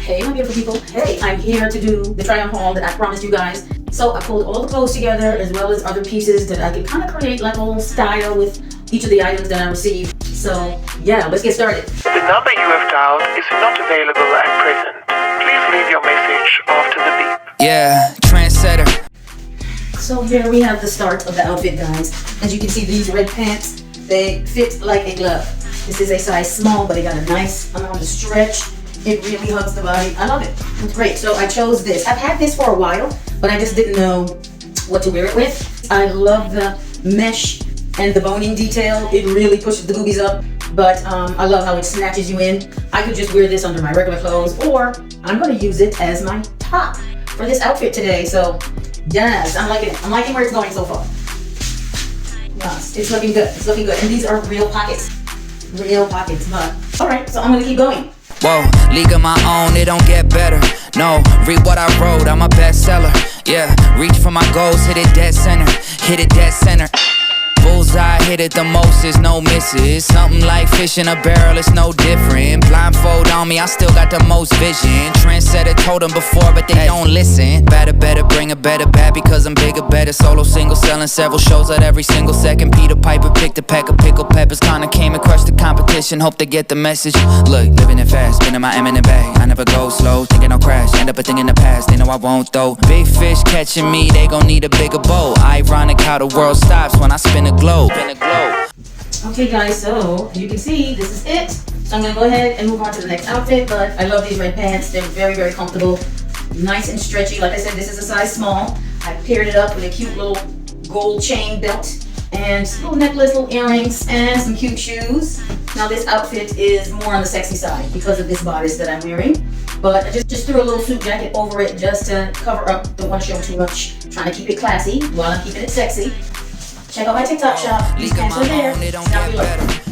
Hey my beautiful people, hey, I'm here to do the try on haul that I promised you guys. So I pulled all the clothes together as well as other pieces that I could kind of create like a little style with each of the items that I received. So yeah, let's get started. The number you have dialed is not available at present. Please leave your message after the beep. Yeah, trendsetter. So here we have the start of the outfit, guys. As you can see, these red pants, they fit like a glove. This is a size small, but it got a nice amount of stretch. It really hugs the body. I love it. It's great. So I chose this. I've had this for a while, but I just didn't know what to wear it with. I love the mesh and the boning detail. It really pushes the boobies up, but I love how it snatches you in. I could just wear this under my regular clothes, or I'm going to use it as my top for this outfit today. So yes, I'm liking it. I'm liking where it's going so far. Yes, it's looking good. It's looking good. And these are real pockets. Real pockets, but all right, so I'm going to keep going. Whoa, league of my own, it don't get better. No, read what I wrote, I'm a bestseller. Yeah, reach for my goals, hit it dead center. Hit it dead center. Bullseye, hit it the most, is no misses. Something like fish in a barrel, it's no different. Blindfold on me, I still got the most vision. Trendsetter told them before, but they don't listen. Better, bring a better bad because I'm bigger, better. Solo, single, selling several shows at every single second. Peter Piper picked a pack of pickled peppers. Kinda came and crushed the competition, hope they get the message. Look, living it fast, spinning my M in the bag. I never go slow, thinking I'll crash. End up a thing in the past, they know I won't though. Big fish catching me, they gon' need a bigger boat. Ironic how the world stops when I spin a globe. Okay guys, so you can see this is it. So I'm gonna go ahead and move on to the next outfit, but I love these red pants. They're very comfortable, nice and stretchy. Like I said, this is a size small. I paired it up with a cute little gold chain belt and little necklace, little earrings, and some cute shoes. Now this outfit is more on the sexy side because of this bodice that I'm wearing, but I just threw a little suit jacket over it just to cover up. Don't want to show too much. Trying to keep it classy while I'm keeping it sexy. Check out my TikTok shop. These pants are there. Down below.